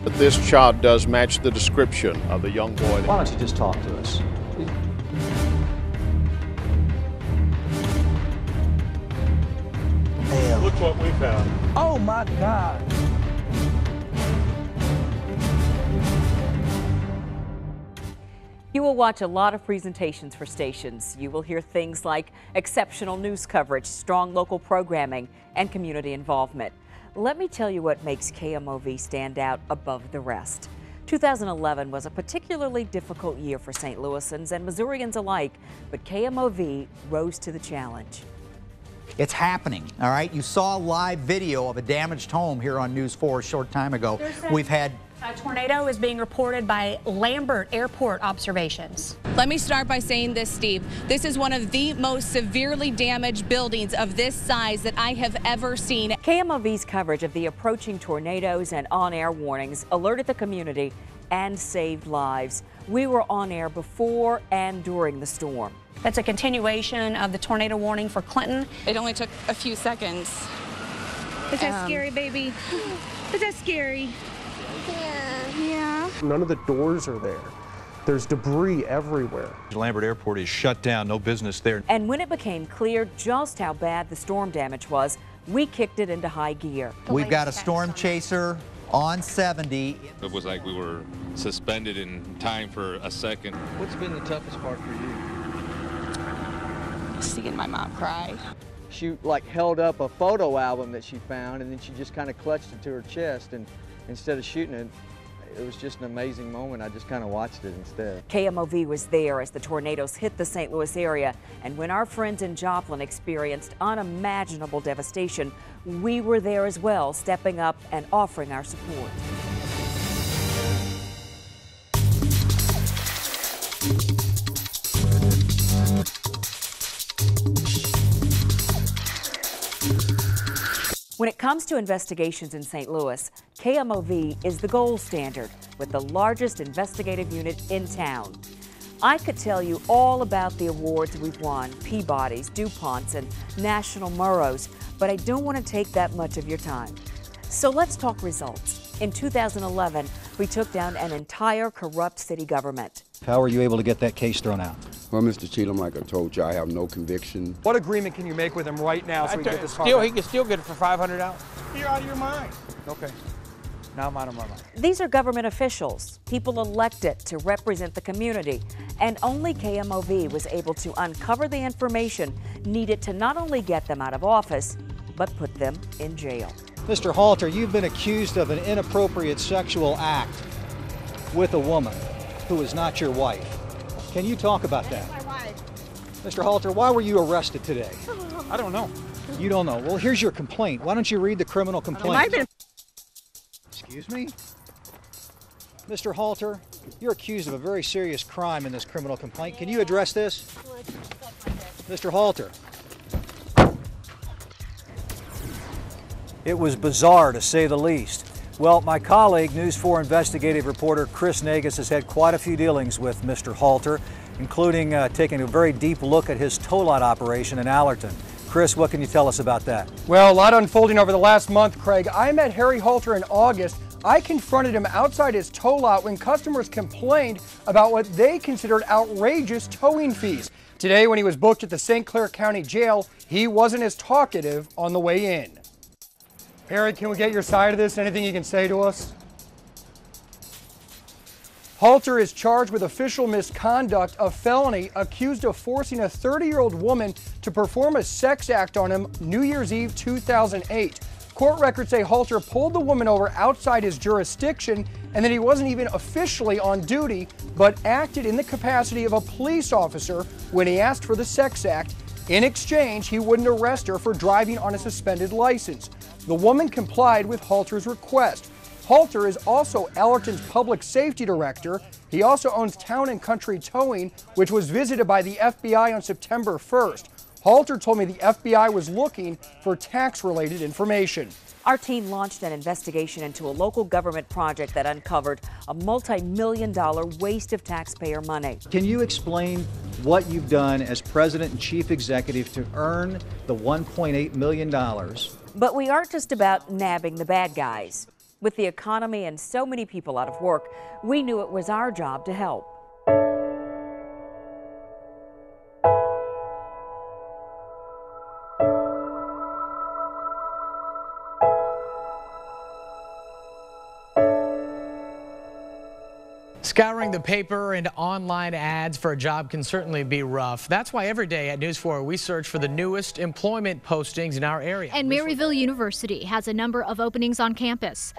But this child does match the description of the young boy. Why don't you just talk to us? Look what we found. Oh my God. You will watch a lot of presentations for stations. You will hear things like exceptional news coverage, strong local programming, and community involvement. Let me tell you what makes KMOV stand out above the rest. 2011 was a particularly difficult year for St. Louisans and Missourians alike, but KMOV rose to the challenge. It's happening, all right? You saw a live video of a damaged home here on News 4 a short time ago. We've had a tornado is being reported by Lambert Airport observations. Let me start by saying this, Steve. This is one of the most severely damaged buildings of this size that I have ever seen. KMOV's coverage of the approaching tornadoes and on-air warnings alerted the community and saved lives. We were on air before and during the storm. That's a continuation of the tornado warning for Clinton. It only took a few seconds. Is that scary, baby? Is that scary? Yeah. None of the doors are there. There's debris everywhere. Lambert Airport is shut down, no business there. And when it became clear just how bad the storm damage was, we kicked it into high gear. We've got a storm chaser on 70. It was like we were suspended in time for a second. What's been the toughest part for you? Seeing my mom cry. She held up a photo album that she found, and then she just kind of clutched it to her chest, and instead of shooting it, it was just an amazing moment. I just kind of watched it instead. KMOV was there as the tornadoes hit the St. Louis area, and when our friends in Joplin experienced unimaginable devastation, we were there as well, stepping up and offering our support. When it comes to investigations in St. Louis, KMOV is the gold standard with the largest investigative unit in town. I could tell you all about the awards we've won, Peabody's, DuPont's, and National Murrows, but I don't want to take that much of your time. So let's talk results. In 2011, we took down an entire corrupt city government. How were you able to get that case thrown out? Well, Mr. Cheatham, like I told you, I have no conviction. What agreement can you make with him right now so we can get this car back? He can still get it for $500. You're out of your mind. Okay. Now I'm out of my mind. These are government officials, people elected to represent the community, and only KMOV was able to uncover the information needed to not only get them out of office, but put them in jail. Mr. Halter, you've been accused of an inappropriate sexual act with a woman who is not your wife. Can you talk about that? That's my wife. Mr. Halter, why were you arrested today? I don't know. You don't know. Well, here's your complaint. Why don't you read the criminal complaint? Excuse me? Mr. Halter, you're accused of a very serious crime in this criminal complaint. Can you address this? Mr. Halter. It was bizarre, to say the least. Well, my colleague, News 4 investigative reporter Chris Nagus, has had quite a few dealings with Mr. Halter, including taking a very deep look at his tow lot operation in Allerton. Chris, what can you tell us about that? Well, a lot unfolding over the last month, Craig. I met Harry Halter in August. I confronted him outside his tow lot when customers complained about what they considered outrageous towing fees. Today, when he was booked at the St. Clair County Jail, he wasn't as talkative on the way in. Harry, can we get your side of this? Anything you can say to us? Halter is charged with official misconduct, a felony, accused of forcing a 30-year-old woman to perform a sex act on him New Year's Eve 2008. Court records say Halter pulled the woman over outside his jurisdiction and that he wasn't even officially on duty, but acted in the capacity of a police officer when he asked for the sex act. In exchange, he wouldn't arrest her for driving on a suspended license. The woman complied with Halter's request. Halter is also Allerton's public safety director. He also owns Town and Country Towing, which was visited by the FBI on September 1st. Halter told me the FBI was looking for tax-related information. Our team launched an investigation into a local government project that uncovered a multi-million-dollar waste of taxpayer money. Can you explain what you've done as president and chief executive to earn the $1.8 million? But we aren't just about nabbing the bad guys. With the economy and so many people out of work, we knew it was our job to help. Scouring the paper and online ads for a job can certainly be rough. That's why every day at News 4 we search for the newest employment postings in our area. And Maryville University has a number of openings on campus.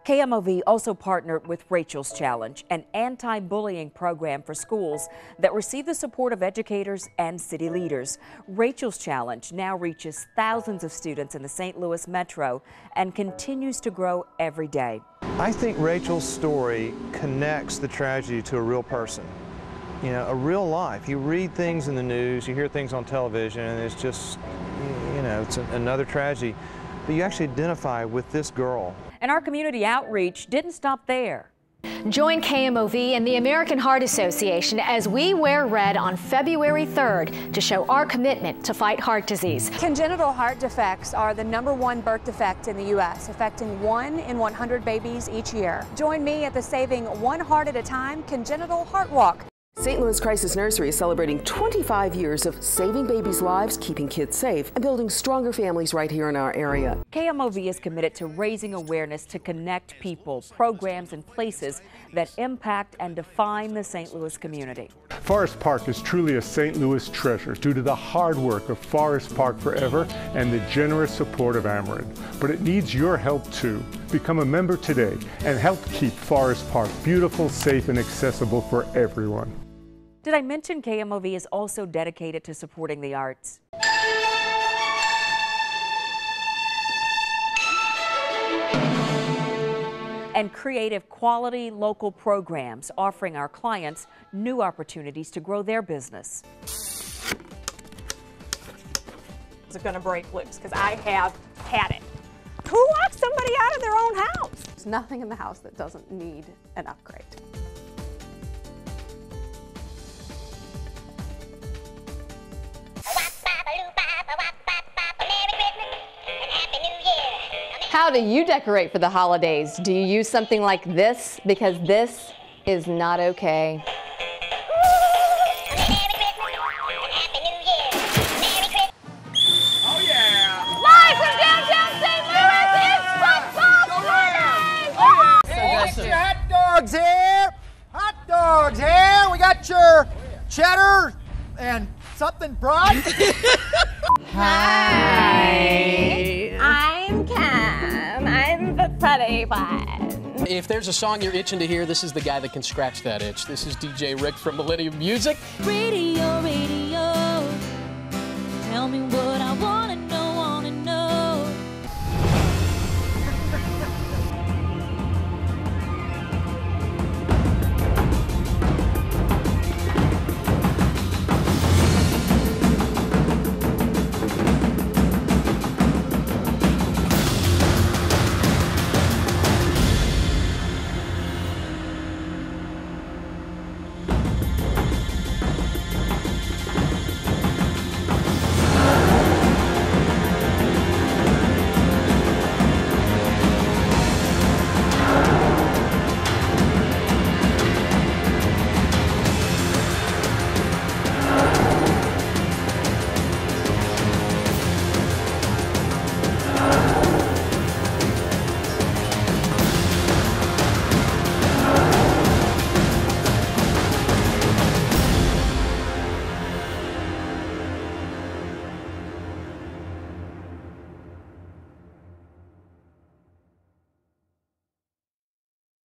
KMOV also partnered with Rachel's Challenge, an anti-bullying program for schools that receive the support of educators and city leaders. Rachel's Challenge now reaches thousands of students in the St. Louis metro and continues to grow every day. I think Rachel's story connects the tragedy to a real person, you know, a real life. You read things in the news, you hear things on television, and it's just, you know, it's another tragedy. But you actually identify with this girl. And our community outreach didn't stop there. Join KMOV and the American Heart Association as we wear red on February 3rd to show our commitment to fight heart disease. Congenital heart defects are the #1 birth defect in the U.S., affecting 1 in 100 babies each year. Join me at the Saving One Heart at a Time Congenital Heart Walk. St. Louis Crisis Nursery is celebrating 25 years of saving babies' lives, keeping kids safe, and building stronger families right here in our area. KMOV is committed to raising awareness to connect people, programs, and places that impact and define the St. Louis community. Forest Park is truly a St. Louis treasure due to the hard work of Forest Park Forever and the generous support of Ameren. But it needs your help too. Become a member today and help keep Forest Park beautiful, safe, and accessible for everyone. Did I mention KMOV is also dedicated to supporting the arts? And creative quality local programs offering our clients new opportunities to grow their business. Is it going to break loose? Because I have had it. Who locks somebody out of their own house? There's nothing in the house that doesn't need an upgrade. How do you decorate for the holidays? Do you use something like this? Because this is not okay. Oh yeah! Live from downtown St. Louis, it's football Friday! So your hot dogs here! Hot dogs here! We got your cheddar and something broad. Hi. I'm Cam. I'm the pretty one. If there's a song you're itching to hear, this is the guy that can scratch that itch. This is DJ Rick from Millennium Music. Radio, radio, tell me what